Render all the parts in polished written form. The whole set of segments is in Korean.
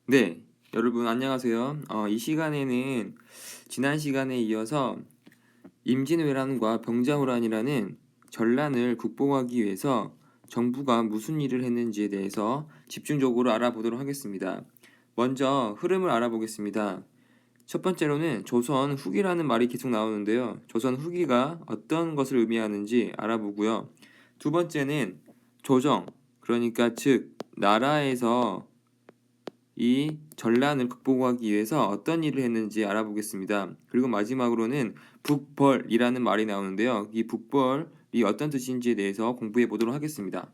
네, 여러분 안녕하세요. 이 시간에는 지난 시간에 이어서 임진왜란과 병자호란이라는 전란을 극복하기 위해서 정부가 무슨 일을 했는지에 대해서 집중적으로 알아보도록 하겠습니다. 먼저 흐름을 알아보겠습니다. 첫 번째로는 조선 후기라는 말이 계속 나오는데요. 조선 후기가 어떤 것을 의미하는지 알아보고요. 두 번째는 조정, 그러니까 즉 나라에서 이 전란을 극복하기 위해서 어떤 일을 했는지 알아보겠습니다. 그리고 마지막으로는 북벌이라는 말이 나오는데요. 이 북벌이 어떤 뜻인지에 대해서 공부해 보도록 하겠습니다.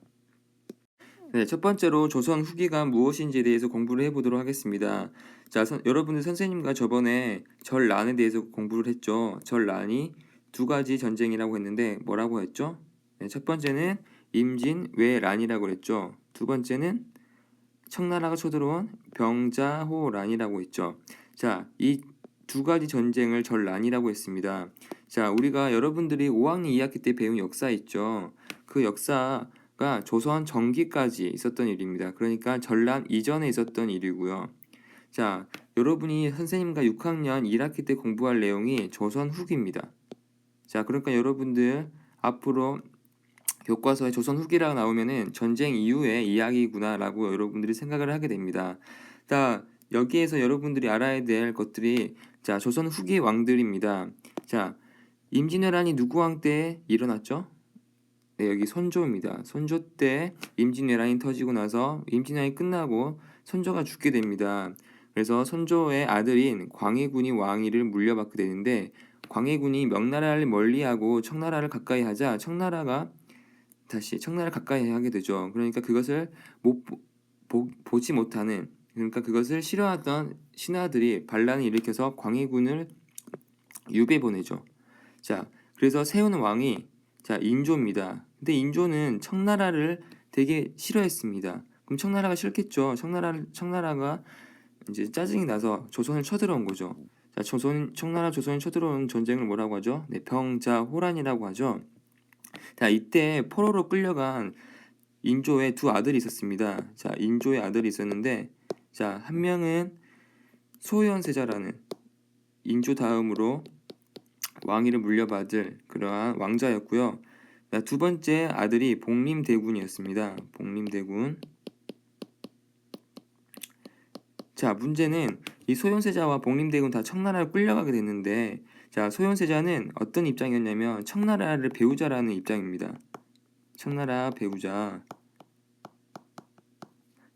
네, 첫 번째로 조선 후기가 무엇인지에 대해서 공부를 해보도록 하겠습니다. 자, 여러분들 선생님과 저번에 전란에 대해서 공부를 했죠. 전란이 두 가지 전쟁이라고 했는데 뭐라고 했죠? 네, 첫 번째는 임진왜란이라고 했죠. 두 번째는 청나라가 쳐들어온 병자호란이라고 했죠. 자, 이 두 가지 전쟁을 전란이라고 했습니다. 자, 우리가 여러분들이 5학년 2학기 때 배운 역사 있죠. 그 역사가 조선 전기까지 있었던 일입니다. 그러니까 전란 이전에 있었던 일이고요. 자, 여러분이 선생님과 6학년 1학기 때 공부할 내용이 조선 후기입니다. 자, 그러니까 여러분들 앞으로 교과서에 조선 후기라고 나오면은 전쟁 이후의 이야기구나라고 여러분들이 생각을 하게 됩니다. 자, 여기에서 여러분들이 알아야 될 것들이 자, 조선 후기 왕들입니다. 자, 임진왜란이 누구 왕 때 일어났죠? 네, 여기 선조입니다. 선조 때 임진왜란이 터지고 나서 임진왜란이 끝나고 선조가 죽게 됩니다. 그래서 선조의 아들인 광해군이 왕위를 물려받게 되는데 광해군이 명나라를 멀리하고 청나라를 가까이 하자 청나라가 다시 청나라를 가까이 하게 되죠. 그러니까 그것을 보지 못하는, 그러니까 그것을 싫어하던 신하들이 반란을 일으켜서 광해군을 유배 보내죠. 자, 그래서 세운 왕이 자 인조입니다. 근데 인조는 청나라를 되게 싫어했습니다. 그럼 청나라가 싫겠죠. 청나라가 이제 짜증이 나서 조선을 쳐들어온 거죠. 자, 청나라 조선을 쳐들어온 전쟁을 뭐라고 하죠? 네, 병자호란이라고 하죠. 자, 이때 포로로 끌려간 인조의 두 아들이 있었습니다. 자, 인조의 아들이 있었는데, 자, 한 명은 소현세자라는 인조 다음으로 왕위를 물려받을 그러한 왕자였고요. 자, 두 번째 아들이 복림대군이었습니다. 복림대군. 자, 문제는 이 소현세자와 복림대군 다 청나라를 끌려가게 됐는데, 자, 소현세자는 어떤 입장이었냐면 청나라를 배우자라는 입장입니다. 청나라 배우자.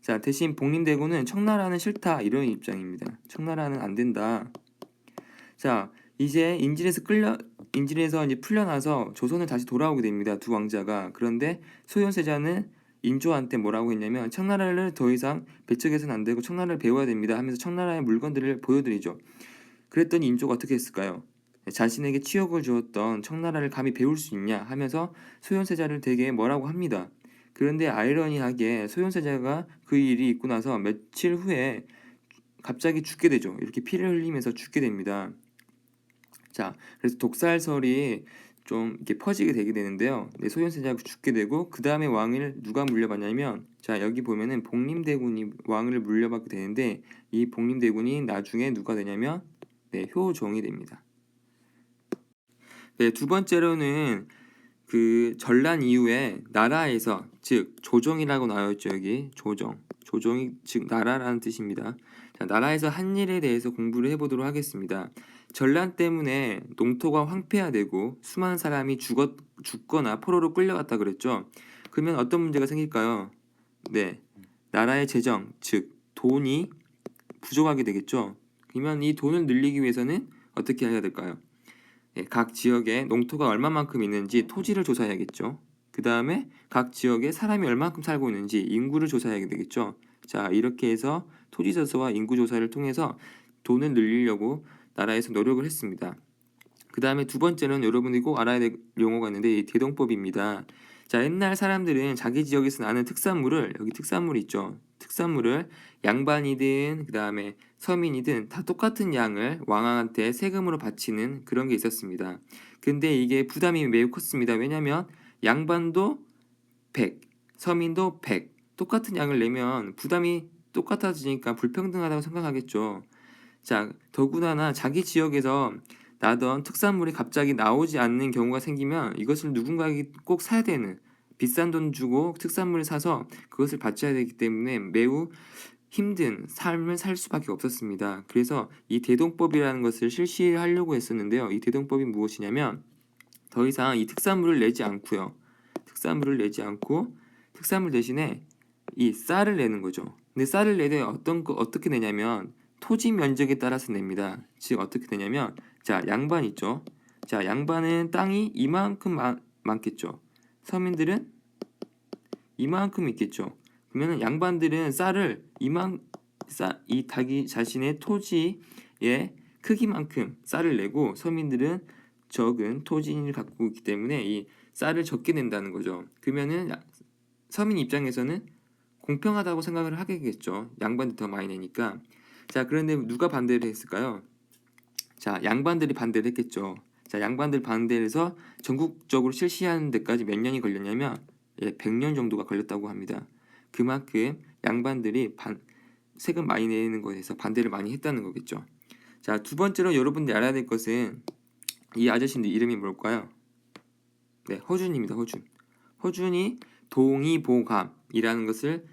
자, 대신 복림대군은 청나라는 싫다 이런 입장입니다. 청나라는 안 된다. 자, 이제 인질에서 이제 풀려나서 조선을 다시 돌아오게 됩니다. 두 왕자가. 그런데 소현세자는 인조한테 뭐라고 했냐면 청나라를 더 이상 배척해서는 안 되고 청나라를 배워야 됩니다 하면서 청나라의 물건들을 보여드리죠. 그랬더니 인조가 어떻게 했을까요? 자신에게 치욕을 주었던 청나라를 감히 배울 수 있냐 하면서 소현세자를 되게 뭐라고 합니다. 그런데 아이러니하게 소현세자가 그 일이 있고 나서 며칠 후에 갑자기 죽게 되죠. 이렇게 피를 흘리면서 죽게 됩니다. 자, 그래서 독살설이 좀 이렇게 퍼지게 되게 되는데요. 네, 소현세자가 죽게 되고 그 다음에 왕을 누가 물려받냐면 자, 여기 보면은 복림대군이 왕을 물려받게 되는데 이 복림대군이 나중에 누가 되냐면 네, 효종이 됩니다. 네, 두 번째로는 그 전란 이후에 나라에서 즉 조정이라고 나와 있죠. 여기 조정이 즉 나라라는 뜻입니다. 자, 나라에서 한 일에 대해서 공부를 해보도록 하겠습니다. 전란 때문에 농토가 황폐화되고 수많은 사람이 죽거나 포로로 끌려갔다 그랬죠. 그러면 어떤 문제가 생길까요? 네, 나라의 재정 즉 돈이 부족하게 되겠죠. 그러면 이 돈을 늘리기 위해서는 어떻게 해야 될까요? 각 지역에 농토가 얼마만큼 있는지 토지를 조사해야겠죠. 그 다음에 각 지역에 사람이 얼마만큼 살고 있는지 인구를 조사해야 되겠죠. 자, 이렇게 해서 토지 조사와 인구 조사를 통해서 돈을 늘리려고 나라에서 노력을 했습니다. 그 다음에 두 번째는 여러분이 꼭 알아야 될 용어가 있는데 이 대동법입니다. 자, 옛날 사람들은 자기 지역에서 나는 특산물을 여기 특산물이 있죠. 특산물을 양반이든 그 다음에 서민이든 다 똑같은 양을 왕한테 세금으로 바치는 그런 게 있었습니다. 근데 이게 부담이 매우 컸습니다. 왜냐하면 양반도 100, 서민도 100 똑같은 양을 내면 부담이 똑같아지니까 불평등하다고 생각하겠죠. 자, 더군다나 자기 지역에서 나던 특산물이 갑자기 나오지 않는 경우가 생기면 이것을 누군가에게 꼭 사야 되는, 비싼 돈 주고 특산물을 사서 그것을 바쳐야 되기 때문에 매우 힘든 삶을 살 수밖에 없었습니다. 그래서 이 대동법이라는 것을 실시하려고 했었는데요. 이 대동법이 무엇이냐면 더 이상 이 특산물을 내지 않고요. 특산물을 내지 않고 특산물 대신에 이 쌀을 내는 거죠. 근데 쌀을 내되 어떻게 내냐면 토지 면적에 따라서 냅니다. 즉 어떻게 되냐면 자, 양반 있죠. 자, 양반은 땅이 이만큼 많겠죠. 서민들은 이만큼 있겠죠. 그러면 양반들은 쌀을 이 닭이 자신의 토지의 크기만큼 쌀을 내고 서민들은 적은 토지를 갖고 있기 때문에 이 쌀을 적게 낸다는 거죠. 그러면은 서민 입장에서는 공평하다고 생각을 하겠죠. 양반들이 더 많이 내니까. 자, 그런데 누가 반대를 했을까요? 자, 양반들이 반대를 했겠죠. 자, 양반들 반대를 해서 전국적으로 실시하는 데까지 몇 년이 걸렸냐면 100년 정도가 걸렸다고 합니다. 그만큼 양반들이 세금 많이 내는 것에서 반대를 많이 했다는 거겠죠. 자, 두 번째로 여러분들이 알아야 될 것은 이 아저씨인데 이름이 뭘까요? 네, 허준입니다. 허준이 동의보감이라는 것을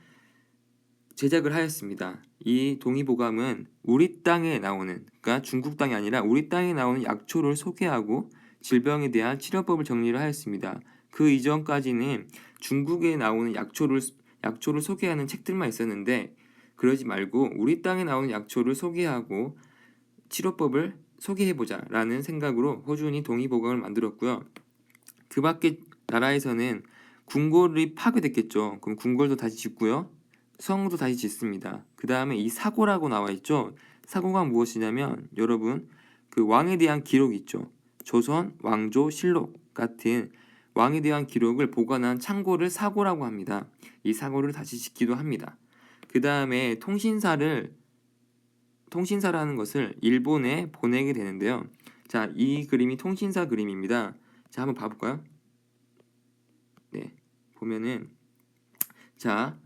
제작을 하였습니다. 이 동의보감은 우리 땅에 나오는, 그러니까 중국 땅이 아니라 우리 땅에 나오는 약초를 소개하고 질병에 대한 치료법을 정리를 하였습니다. 그 이전까지는 중국에 나오는 약초를 소개하는 책들만 있었는데 그러지 말고 우리 땅에 나오는 약초를 소개하고 치료법을 소개해보자라는 생각으로 허준이 동의보감을 만들었고요. 그 밖에 나라에서는 궁궐이 파괴됐겠죠. 그럼 궁궐도 다시 짓고요. 성도 다시 짓습니다. 그 다음에 이 사고라고 나와 있죠. 사고가 무엇이냐면 여러분 그 왕에 대한 기록 있죠. 조선 왕조 실록 같은 왕에 대한 기록을 보관한 창고를 사고라고 합니다. 이 사고를 다시 짓기도 합니다. 그 다음에 통신사라는 것을 일본에 보내게 되는데요. 자, 이 그림이 통신사 그림입니다. 자, 한번 봐볼까요? 네, 보면은 자,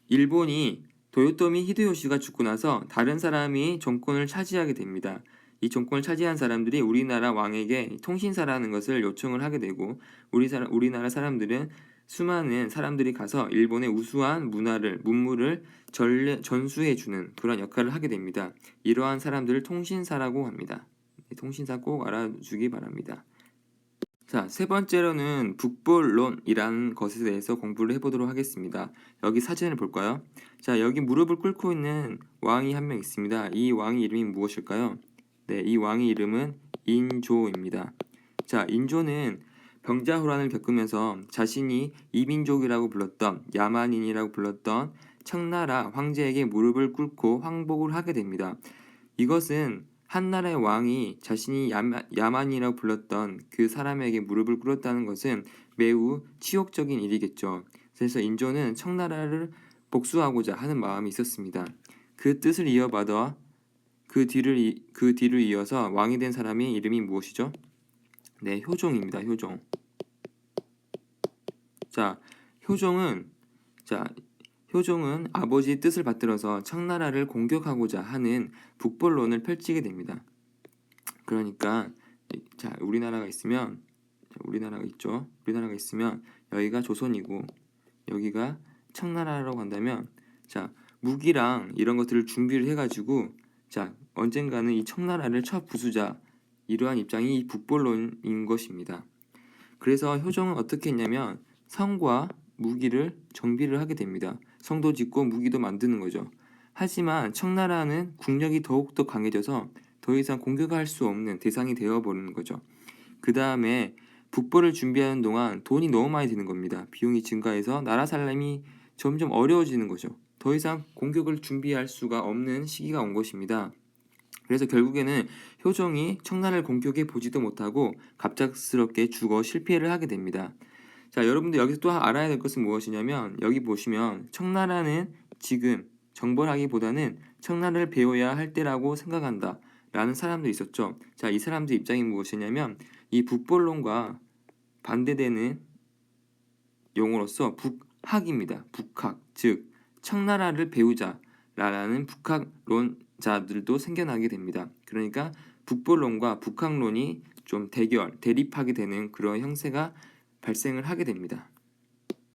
일본이 도요토미 히데요시가 죽고 나서 다른 사람이 정권을 차지하게 됩니다. 이 정권을 차지한 사람들이 우리나라 왕에게 통신사라는 것을 요청을 하게 되고 우리나라 사람들은 수많은 사람들이 가서 일본의 우수한 문물을 전수해주는 그런 역할을 하게 됩니다. 이러한 사람들을 통신사라고 합니다. 통신사 꼭 알아주기 바랍니다. 자, 세 번째로는 북벌론이라는 것에 대해서 공부를 해보도록 하겠습니다. 여기 사진을 볼까요? 자, 여기 무릎을 꿇고 있는 왕이 한 명 있습니다. 이 왕의 이름이 무엇일까요? 네, 이 왕의 이름은 인조입니다. 자, 인조는 병자호란을 겪으면서 자신이 이민족이라고 불렀던 야만인이라고 불렀던 청나라 황제에게 무릎을 꿇고 황복을 하게 됩니다. 이것은 한나라의 왕이 자신이 야만이라고 불렀던 그 사람에게 무릎을 꿇었다는 것은 매우 치욕적인 일이겠죠. 그래서 인조는 청나라를 복수하고자 하는 마음이 있었습니다. 그 뜻을 이어받아 그 뒤를 이어서 왕이 된 사람의 이름이 무엇이죠? 네, 효종입니다. 효종. 자, 효종은 아버지의 뜻을 받들어서 청나라를 공격하고자 하는 북벌론을 펼치게 됩니다. 그러니까 자, 우리나라가 있으면 우리나라가 있죠. 우리나라가 있으면 여기가 조선이고 여기가 청나라라고 한다면 자, 무기랑 이런 것들을 준비를 해가지고 자, 언젠가는 이 청나라를 쳐 부수자 이러한 입장이 이 북벌론인 것입니다. 그래서 효종은 어떻게 했냐면 성과 무기를 정비를 하게 됩니다. 성도 짓고 무기도 만드는 거죠. 하지만 청나라는 국력이 더욱더 강해져서 더 이상 공격할 수 없는 대상이 되어버리는 거죠. 그 다음에 북벌을 준비하는 동안 돈이 너무 많이 드는 겁니다. 비용이 증가해서 나라 살림이 점점 어려워지는 거죠. 더 이상 공격을 준비할 수가 없는 시기가 온 것입니다. 그래서 결국에는 효종이 청나라를 공격해 보지도 못하고 갑작스럽게 죽어 실패를 하게 됩니다. 자, 여러분들 여기서 또 알아야 될 것은 무엇이냐면 여기 보시면 청나라는 지금 정벌하기보다는 청나라를 배워야 할 때라고 생각한다 라는 사람도 있었죠. 자, 이 사람들 입장이 무엇이냐면 이 북벌론과 반대되는 용어로서 북학입니다. 북학, 즉 청나라를 배우자라는 북학론자들도 생겨나게 됩니다. 그러니까 북벌론과 북학론이 좀 대립하게 되는 그런 형세가 발생을 하게 됩니다.